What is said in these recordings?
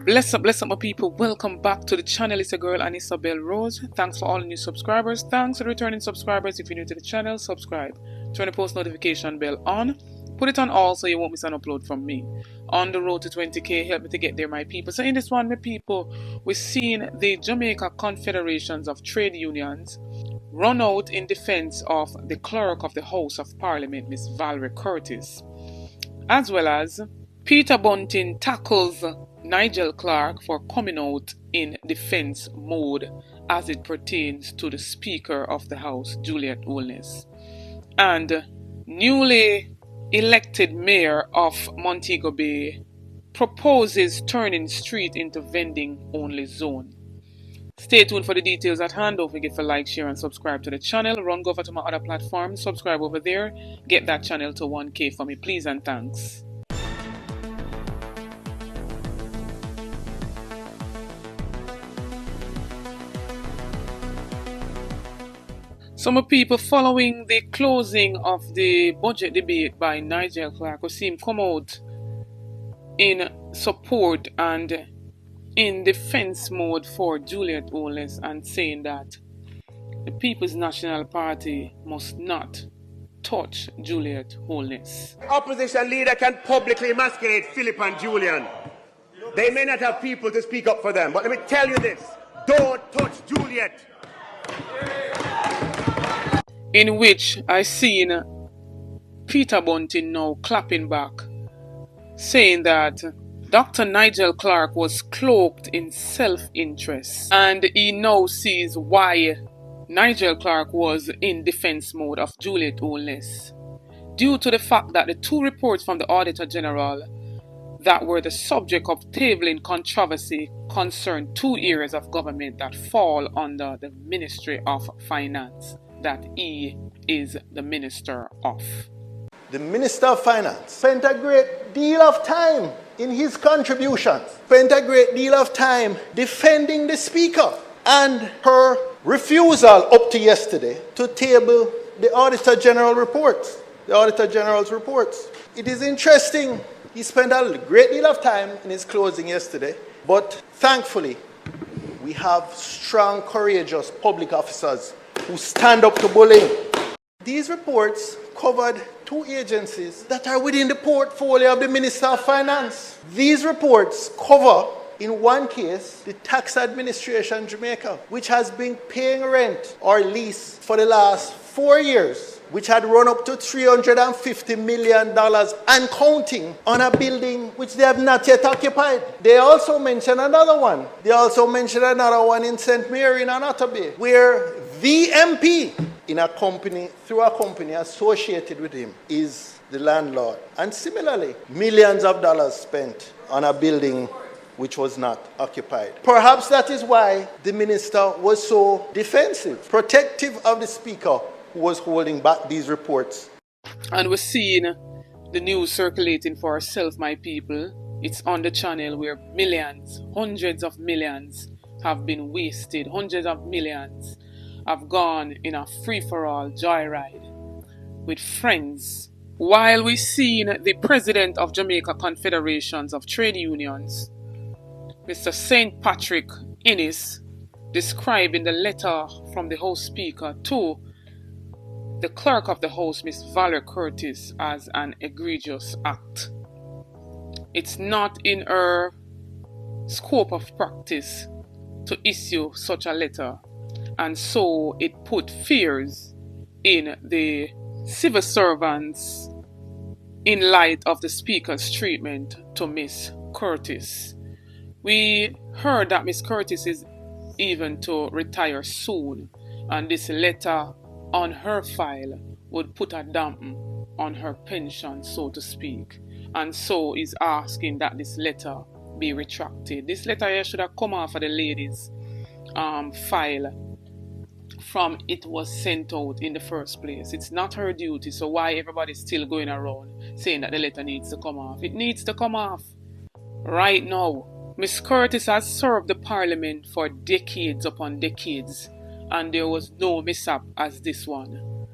Bless up my people. Welcome back to the channel. It's your girl Ansa Rose. Thanks for all the new subscribers. Thanks to the returning subscribers. If you're new to the channel, subscribe. Turn the post notification bell on. Put it on all so you won't miss an upload from me. On the road to 20k, help me to get there, my people. So in this one, my people, we're seeing the Jamaica Confederations of Trade Unions run out in defense of the Clerk of the House of Parliament, Miss Valerie Curtis, as well as Peter Bunting tackles Nigel Clark for coming out in defense mode as it pertains to the Speaker of the House, Juliet Holness. And newly elected Mayor of Montego Bay proposes turning street into vending only zone. Stay tuned for the details at hand. Don't forget to like, share and subscribe to the channel. Run go over to my other platforms, subscribe over there, get that channel to 1k for me, please and thanks. Some people, following the closing of the budget debate by Nigel Clark, we see him come out in support and in defense mode for Juliet Holness and saying that the People's National Party must not touch Juliet Holness. Opposition leader can publicly emasculate Philip and Julian. They may not have people to speak up for them, but let me tell you this: don't touch Juliet. In which I seen Peter Bunting now clapping back, saying that Dr. Nigel Clark was cloaked in self-interest, and he now sees why Nigel Clark was in defense mode of Juliet Holness, due to the fact that the two reports from the Auditor General that were the subject of tabling controversy concern two areas of government that fall under the Ministry of Finance that he is the Minister of. The Minister of Finance spent a great deal of time in his contributions, spent a great deal of time defending the Speaker, and her refusal up to yesterday to table the Auditor General reports, the Auditor General's reports. It is interesting, he spent a great deal of time in his closing yesterday, but thankfully we have strong, courageous public officers who stand up to bullying. These reports covered two agencies that are within the portfolio of the Minister of Finance. These reports cover, in one case, the Tax Administration Jamaica, which has been paying rent or lease for the last 4 years, which had run up to $350 million and counting on a building which they have not yet occupied. They also mention another one. They also mention another one in St. Mary in Montego Bay, where the MP in a company, through a company associated with him, is the landlord. And similarly, millions of dollars spent on a building which was not occupied. Perhaps that is why the minister was so defensive, protective of the Speaker who was holding back these reports. And we're seeing the news circulating for ourselves, my people. It's on the channel where millions, hundreds of millions have been wasted. Hundreds of millions have gone in a free-for-all joyride with friends. While we're seeing the president of Jamaica Confederations of Trade Unions, Mr. St. Patrick Innes, describing the letter from the House Speaker to the Clerk of the House, Miss Valerie Curtis, as an egregious act. It's not in her scope of practice to issue such a letter, and so it put fears in the civil servants in light of the Speaker's treatment to Miss Curtis. We heard that Miss Curtis is even to retire soon, and this letter on her file would put a dampen on her pension, so to speak, and so is asking that this letter be retracted. This letter here should have come off of the lady's file from it was sent out in the first place. It's not her duty, so why everybody's still going around saying that the letter needs to come off? It needs to come off right now. Miss Curtis has served the Parliament for decades upon decades, and there was no mishap as this one.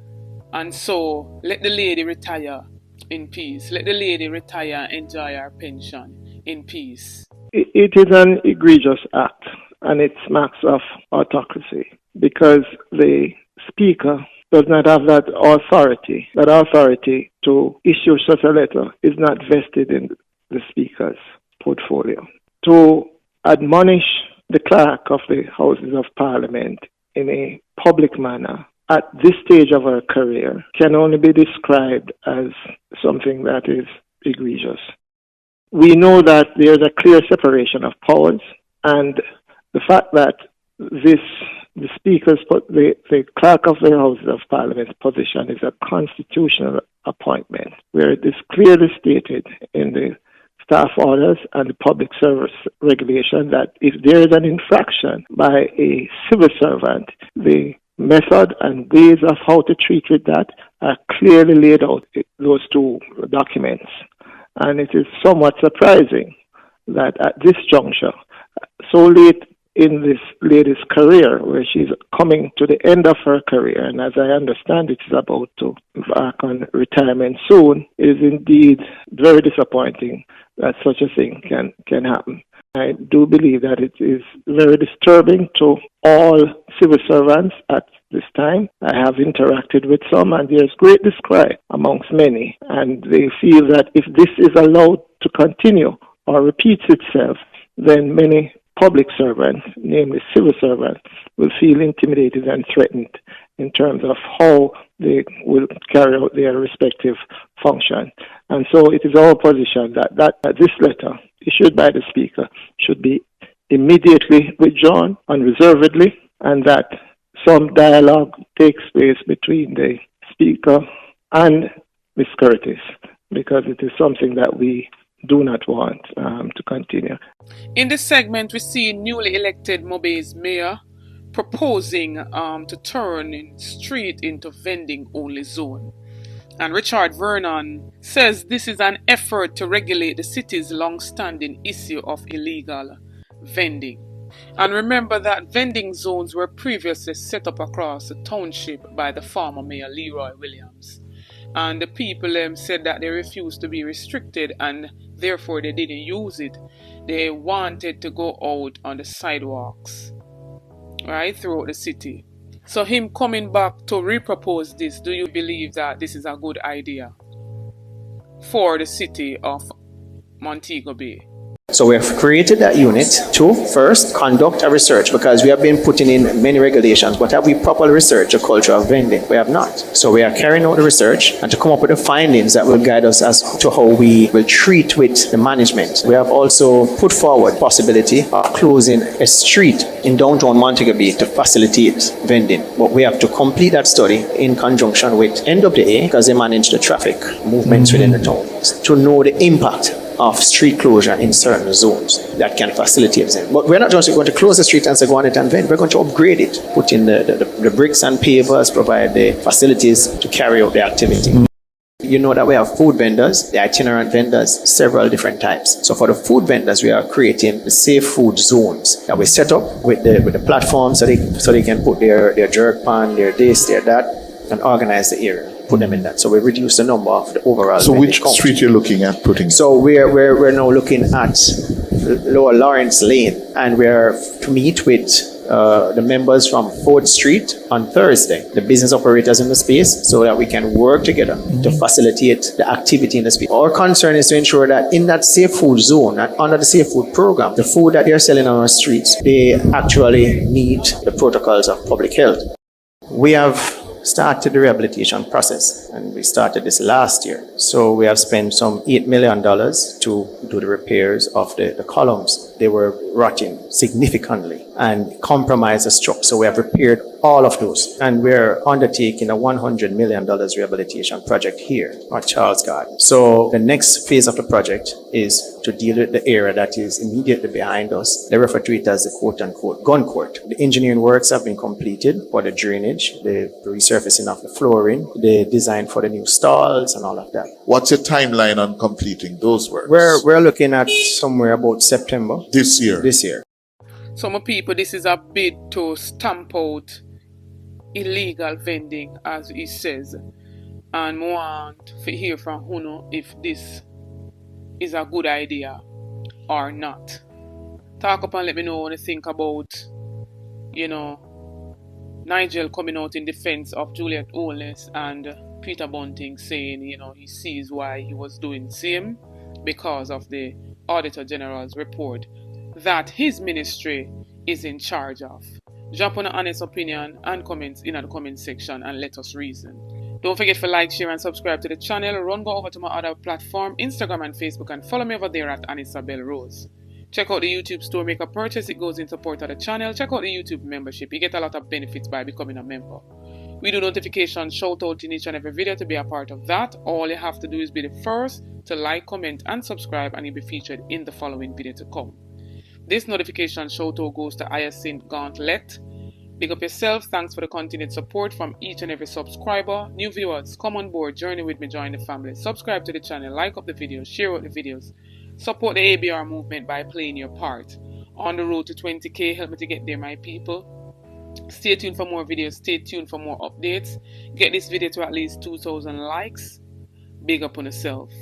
And so let the lady retire in peace. Let the lady retire and enjoy her pension in peace. It is an egregious act, and it smacks of autocracy because the Speaker does not have that authority. That authority to issue such a letter is not vested in the Speaker's portfolio. To admonish the Clerk of the Houses of Parliament in a public manner at this stage of her career can only be described as something that is egregious. We know that there is a clear separation of powers, and the fact that the Clerk of the Houses of Parliament's position is a constitutional appointment, where it is clearly stated in the staff orders and the public service regulation that if there is an infraction by a civil servant, the method and ways of how to treat with that are clearly laid out in those two documents. And it is somewhat surprising that at this juncture, so late in this lady's career, where she's coming to the end of her career, and as I understand it, is about to embark on retirement soon, it is indeed very disappointing that such a thing can happen. I do believe that it is very disturbing to all civil servants at this time. I have interacted with some, and there's great disquiet amongst many, and they feel that if this is allowed to continue or repeats itself, then many public servants, namely civil servants, will feel intimidated and threatened in terms of how they will carry out their respective function. And so it is our position that this letter issued by the Speaker should be immediately withdrawn unreservedly, and that some dialogue takes place between the Speaker and Ms. Curtis, because it is something that we do not want to continue. In this segment, we see newly elected Mobay's mayor proposing to turn in street into vending only zone. And Richard Vernon says this is an effort to regulate the city's long-standing issue of illegal vending. And remember that vending zones were previously set up across the township by the former mayor Leroy Williams. And the people said that they refused to be restricted, and therefore they didn't use it. They wanted to go out on the sidewalks, right, throughout the city. So him coming back to repropose this, do you believe that this is a good idea for the city of Montego Bay? So we have created that unit to first conduct a research, because we have been putting in many regulations, but have we properly researched the culture of vending? We have not. So we are carrying out the research and to come up with the findings that will guide us as to how we will treat with the management. We have also put forward possibility of closing a street in downtown Montego Bay to facilitate vending. But we have to complete that study in conjunction with NWA, because they manage the traffic movements within the town, to know the impact of street closure in certain zones that can facilitate them. But we're not just going to close the street and say go on it and vend. We're going to upgrade it, put in the bricks and pavers, provide the facilities to carry out the activity. You know that we have food vendors, the itinerant vendors, several different types. So for the food vendors, we are creating the safe food zones that we set up with the platform so they can put their jerk pan, their this, their that, and organize the area. Put them in that. So we reduce the number of the overall. So which street you're looking at putting? So we're now looking at Lower Lawrence Lane, and we're to meet with the members from 4th Street on Thursday, the business operators in the space, so that we can work together to facilitate the activity in the space. Our concern is to ensure that in that safe food zone and under the safe food program, the food that they're selling on our streets, they actually meet the protocols of public health. We have started the rehabilitation process, and we started this last year. So we have spent some $8 million to do the repairs of the columns. They were rotting significantly and compromised the structure. So we have repaired all of those, and we're undertaking a $100 million rehabilitation project here at Charles Garden. So the next phase of the project is to deal with the area that is immediately behind us. They refer to it as the quote-unquote gun court. The engineering works have been completed for the drainage, the resurfacing of the flooring, the design for the new stalls and all of that. What's your timeline on completing those works? We're looking at somewhere about September. This year? This year. So my people, this is a bid to stamp out illegal vending, as he says. And I want to hear from Huno if this is a good idea or not. Talk up and let me know what you think about, Nigel coming out in defense of Juliet Holness and Peter Bunting saying, he sees why he was doing same because of the Auditor General's report that his ministry is in charge of. Drop an honest opinion and comments in the comment section and let us reason. Don't forget to like, share and subscribe to the channel. Go over to my other platform, Instagram and Facebook, and follow me over there at Ansa Bell Rose. Check out the YouTube store, make a purchase, it goes in support of the channel. Check out the YouTube membership, you get a lot of benefits by becoming a member. We do notifications, shout out in each and every video to be a part of that. All you have to do is be the first to like, comment and subscribe, and you'll be featured in the following video to come. This notification shout out goes to Hyacinth Gauntlet. Big up yourself, thanks for the continued support from each and every subscriber. New viewers, come on board, journey with me, join the family. Subscribe to the channel, like up the videos, share out the videos. Support the ABR movement by playing your part. On the road to 20k, help me to get there, my people. Stay tuned for more videos, stay tuned for more updates. Get this video to at least 2,000 likes. Big up on yourself.